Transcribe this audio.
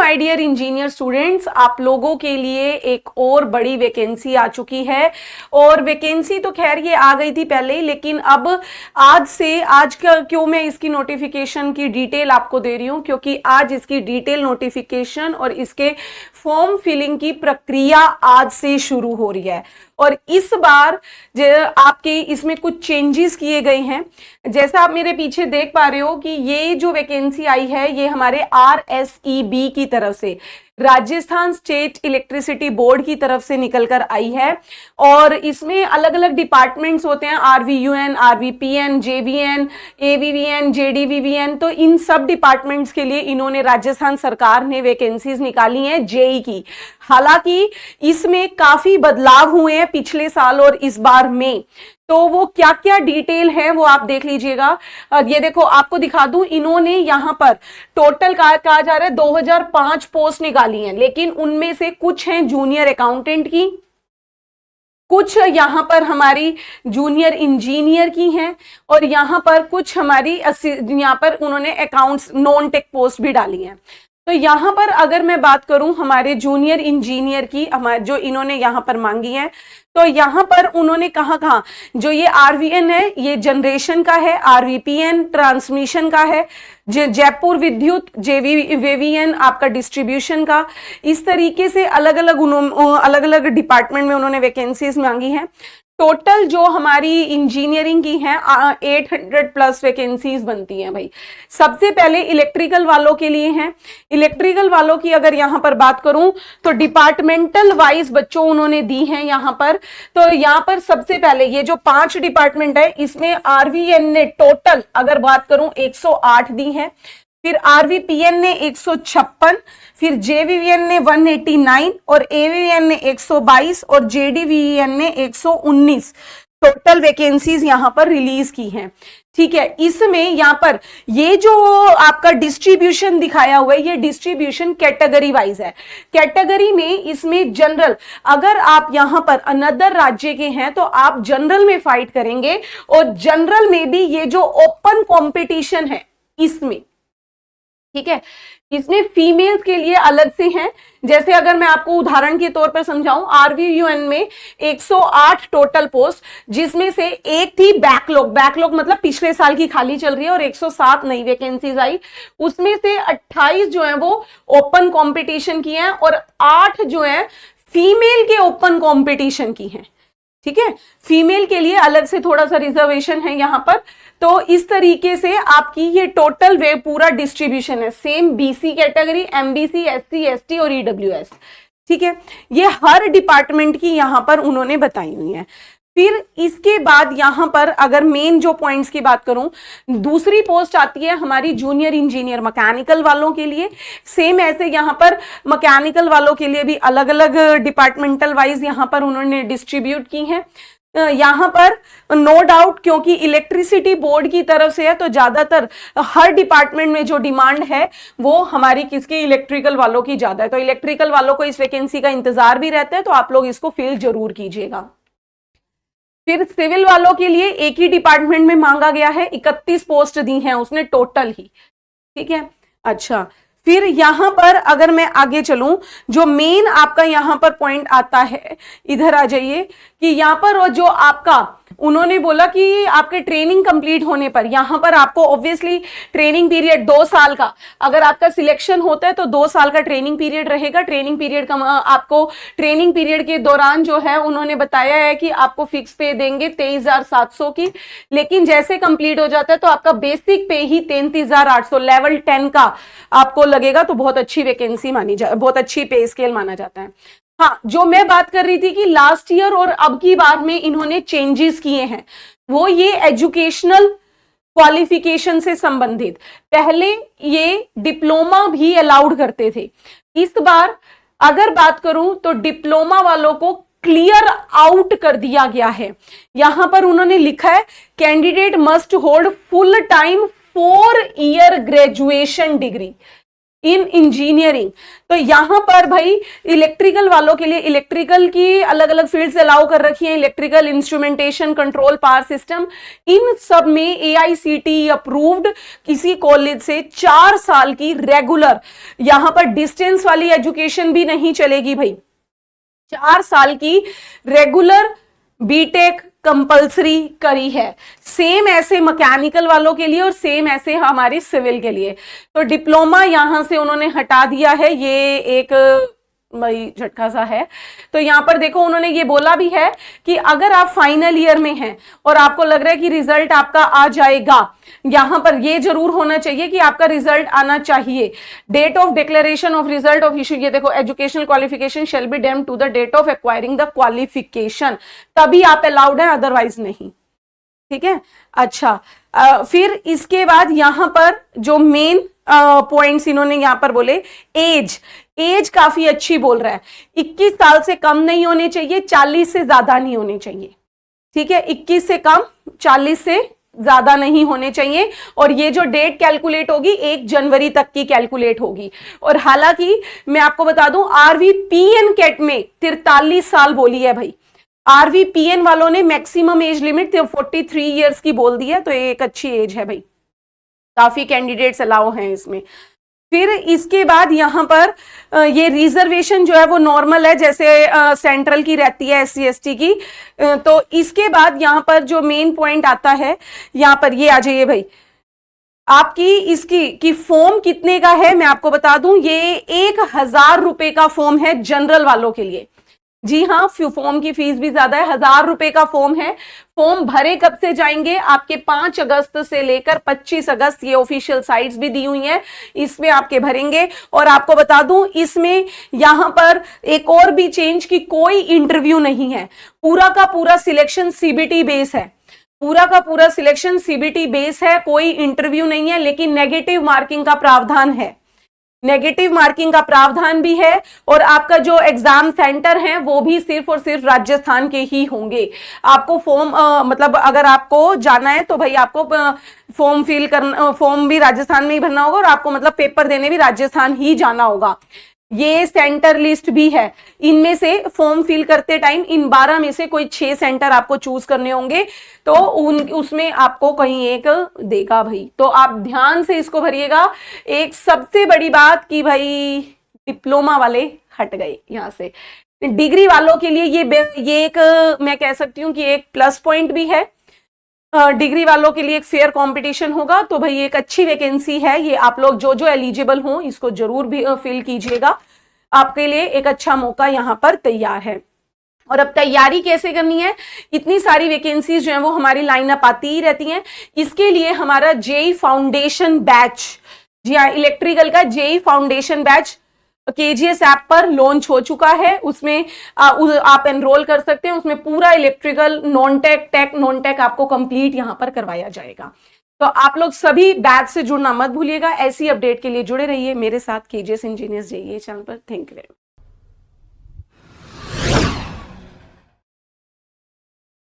My dear engineer students, आप लोगों के लिए एक और बड़ी वैकेंसी आ चुकी है। और वैकेंसी तो खैर ये आ गई थी पहले ही, लेकिन अब आज का क्यों मैं इसकी नोटिफिकेशन की डिटेल आपको दे रही हूं, क्योंकि आज इसकी डिटेल नोटिफिकेशन और इसके फॉर्म फिलिंग की प्रक्रिया आज से शुरू हो रही है। और इस बार आपके इसमें कुछ चेंजेस किए गए हैं। जैसा आप मेरे पीछे देख पा रहे हो कि ये जो वैकेंसी आई है ये हमारे RSEB की तरफ से, राजस्थान स्टेट इलेक्ट्रिसिटी बोर्ड की तरफ से निकलकर आई है। और इसमें अलग अलग डिपार्टमेंट्स होते हैं, RVUN, RVPN, JVN, AVVN, JDVVN। तो इन सब डिपार्टमेंट्स के लिए इन्होंने राजस्थान सरकार ने वैकेंसीज निकाली हैं जेई की। हालांकि इसमें काफी बदलाव हुए हैं पिछले साल और इस बार में, तो वो क्या क्या डिटेल है वो आप देख लीजिएगा। ये देखो आपको दिखा दूं, इन्होंने यहां पर टोटल कहा जा रहा है 2005 पोस्ट निकाली हैं, लेकिन उनमें से कुछ हैं जूनियर अकाउंटेंट की, कुछ यहां पर हमारी जूनियर इंजीनियर की हैं, और यहां पर कुछ हमारी यहां पर उन्होंने अकाउंट्स नॉन टेक पोस्ट भी डाली हैं। तो यहां पर अगर मैं बात करूं हमारे जूनियर इंजीनियर की, हमारे जो इन्होंने यहां पर मांगी है, तो यहां पर उन्होंने कहा जो ये RVN है ये जनरेशन का है, RVPN ट्रांसमिशन का है, जयपुर विद्युत JVVN आपका डिस्ट्रीब्यूशन का। इस तरीके से अलग अलग डिपार्टमेंट में उन्होंने वैकेंसीज मांगी हैं। टोटल जो हमारी इंजीनियरिंग की हैं 800 प्लस वैकेंसीज बनती हैं भाई। सबसे पहले इलेक्ट्रिकल वालों के लिए हैं। इलेक्ट्रिकल वालों की अगर यहां पर बात करूं तो डिपार्टमेंटल वाइज बच्चों उन्होंने दी हैं यहां पर। तो यहां पर सबसे पहले ये जो 5 डिपार्टमेंट है इसमें RVN ने टोटल अगर बात करूं 108 दी है, फिर RVPN ने 156, फिर JVVN ने 189 और AVVN ने 122 और JDVVN ने 119 टोटल वैकेंसीज यहां पर रिलीज की हैं। ठीक है, इसमें यहां पर ये जो आपका डिस्ट्रीब्यूशन दिखाया हुआ है ये डिस्ट्रीब्यूशन कैटेगरी वाइज है। कैटेगरी में इसमें जनरल, अगर आप यहां पर अनदर राज्य के हैं तो आप जनरल में फाइट करेंगे, और जनरल में भी ये जो ओपन कंपटीशन है इसमें, ठीक है, इसमें फीमेल्स के लिए अलग से हैं। जैसे अगर मैं आपको उदाहरण के तौर पर समझाऊं, RVUN में 108 टोटल पोस्ट, जिसमें से एक थी बैकलॉग मतलब पिछले साल की खाली चल रही है, और 107 नई वैकेंसीज आई। उसमें से 28 जो है वो ओपन कंपटीशन की हैं और 8 जो है फीमेल के ओपन कंपटीशन की हैं। ठीक है, फीमेल के लिए अलग से थोड़ा सा रिजर्वेशन है यहां पर। तो इस तरीके से आपकी ये टोटल वे पूरा डिस्ट्रीब्यूशन है। Same BC category, MBC, SC, ST और EWS। ठीक है, ये हर डिपार्टमेंट की यहां पर उन्होंने बताई हुई है। फिर इसके बाद यहां पर अगर मेन जो पॉइंट्स की बात करूं, दूसरी पोस्ट आती है हमारी जूनियर इंजीनियर मैकेनिकल वालों के लिए। सेम ऐसे यहां पर मैकेनिकल वालों के लिए भी अलग अलग डिपार्टमेंटल वाइज यहां पर उन्होंने डिस्ट्रीब्यूट की हैं। यहां पर नो डाउट क्योंकि इलेक्ट्रिसिटी बोर्ड की तरफ से है तो ज्यादातर हर डिपार्टमेंट में जो डिमांड है वो हमारी किसकी, इलेक्ट्रिकल वालों की ज्यादा है। तो इलेक्ट्रिकल वालों को इस वैकेंसी का इंतजार भी रहता है, तो आप लोग इसको फिल जरूर कीजिएगा। फिर सिविल वालों के लिए एक ही डिपार्टमेंट में मांगा गया है, 31 पोस्ट दी हैं उसने टोटल ही। ठीक है, अच्छा, फिर यहां पर अगर मैं आगे चलूं, जो मेन आपका यहां पर पॉइंट आता है, इधर आ जाइए, कि यहां पर जो आपका उन्होंने बोला कि आपके ट्रेनिंग कंप्लीट होने पर यहां पर आपको ऑब्वियसली ट्रेनिंग पीरियड 2 साल का, अगर आपका सिलेक्शन होता है तो 2 साल का ट्रेनिंग पीरियड रहेगा। ट्रेनिंग पीरियड का आपको ट्रेनिंग पीरियड के दौरान जो है उन्होंने बताया है कि आपको फिक्स पे देंगे 23,700 की, लेकिन जैसे कंप्लीट हो जाता है तो आपका बेसिक पे ही 33,800 लेवल 10 का आपको लगेगा। तो बहुत अच्छी वैकेंसी मानी जा, बहुत अच्छी पे स्केल माना जाता है। हाँ, जो मैं बात कर रही थी कि लास्ट ईयर और अब की बार में इन्होंने चेंजेस किए हैं, वो ये एजुकेशनल क्वालिफिकेशन से संबंधित। पहले ये डिप्लोमा भी अलाउड करते थे, इस बार अगर बात करूं तो डिप्लोमा वालों को क्लियर आउट कर दिया गया है। यहां पर उन्होंने लिखा है candidate must hold full time 4 year graduation degree. इन इंजीनियरिंग। तो यहां पर भाई इलेक्ट्रिकल वालों के लिए इलेक्ट्रिकल की अलग अलग फील्ड्स अलाउ कर रखी हैं, electrical instrumentation, control, power system, इन सब में AICTE अप्रूव्ड किसी कॉलेज से 4 साल की रेगुलर, यहां पर डिस्टेंस वाली एजुकेशन भी नहीं चलेगी भाई, 4 साल की रेगुलर बीटेक कंपल्सरी करी है। सेम ऐसे मैकेनिकल वालों के लिए और सेम ऐसे हमारी सिविल के लिए। तो डिप्लोमा यहां से उन्होंने हटा दिया है, ये एक भाई झटका सा है। तो यहां पर देखो उन्होंने ये बोला भी है कि अगर आप फाइनल ईयर में हैं और आपको लग रहा है कि रिजल्ट आपका आ जाएगा, यहां पर ये जरूर होना चाहिए कि आपका रिजल्ट आना चाहिए। Date of declaration of result of issue, ये देखो educational qualification shall be deemed to the date of acquiring the qualification, तभी आप अलाउड है, अदरवाइज नहीं। ठीक है, अच्छा फिर इसके बाद यहां पर जो मेन पॉइंट्स इन्होंने यहां पर बोले, एज काफी अच्छी बोल रहा है, 21 साल से कम नहीं होने चाहिए, 40 से ज्यादा नहीं होने चाहिए। ठीक है, 21 से कम, 40 से ज्यादा नहीं होने चाहिए। और ये जो डेट कैलकुलेट होगी 1 जनवरी तक की कैलकुलेट होगी। और हालांकि मैं आपको बता दूं RVPN कैट में 43 साल बोली है भाई, RVPN वालों ने मैक्सिमम एज लिमिट 43 ईयर्स की बोल दी है, तो एक अच्छी एज है भाई, काफी कैंडिडेट्स अलाउ हैं इसमें। फिर इसके बाद यहां पर ये रिजर्वेशन जो है वो नॉर्मल है, जैसे सेंट्रल की रहती है SC ST की। तो इसके बाद यहां पर जो मेन पॉइंट आता है, यहां पर ये आ जाइए भाई, आपकी इसकी फॉर्म कितने का है मैं आपको बता दूं, ये 1000 रुपए का फॉर्म है जनरल वालों के लिए। जी हाँ, फॉर्म की फीस भी ज्यादा है, 1000 रुपए का फॉर्म है। फॉर्म भरे कब से जाएंगे, आपके 5 अगस्त से लेकर 25 अगस्त, ये ऑफिशियल साइट्स भी दी हुई हैं, इसमें आपके भरेंगे। और आपको बता दूं इसमें यहां पर एक और भी चेंज की कोई इंटरव्यू नहीं है, पूरा का पूरा सिलेक्शन CBT बेस है, पूरा का पूरा सिलेक्शन CBT बेस है, कोई इंटरव्यू नहीं है। लेकिन नेगेटिव मार्किंग का प्रावधान है, नेगेटिव मार्किंग का प्रावधान भी है। और आपका जो एग्जाम सेंटर है वो भी सिर्फ और सिर्फ राजस्थान के ही होंगे। आपको फॉर्म मतलब अगर आपको जाना है तो भाई आपको फॉर्म फिल करना, फॉर्म भी राजस्थान में ही भरना होगा और आपको मतलब पेपर देने भी राजस्थान ही जाना होगा। ये सेंटर लिस्ट भी है, इनमें से फॉर्म फिल करते टाइम इन 12 में से कोई 6 सेंटर आपको चूज करने होंगे, तो उसमें आपको कहीं एक देगा भाई, तो आप ध्यान से इसको भरिएगा। एक सबसे बड़ी बात कि भाई डिप्लोमा वाले हट गए यहां से, डिग्री वालों के लिए ये एक मैं कह सकती हूँ कि एक प्लस पॉइंट भी है। डिग्री वालों के लिए एक फेयर कंपटीशन होगा, तो भाई एक अच्छी वैकेंसी है ये, आप लोग जो जो एलिजिबल हो इसको जरूर भी फिल कीजिएगा, आपके लिए एक अच्छा मौका यहां पर तैयार है। और अब तैयारी कैसे करनी है, इतनी सारी वैकेंसीज जो है वो हमारी लाइनअप आती ही रहती हैं। इसके लिए हमारा JEE फाउंडेशन बैच, जी हाँ, इलेक्ट्रिकल का JEE foundation batch KGS app पर लॉन्च हो चुका है, उसमें आप एनरोल कर सकते हैं। उसमें पूरा इलेक्ट्रिकल नॉन टेक आपको कंप्लीट यहां पर करवाया जाएगा। तो आप लोग सभी बैच से जुड़ना मत भूलिएगा। ऐसी अपडेट के लिए जुड़े रहिए मेरे साथ KGS इंजीनियर्स JEE चैनल पर। Thank you.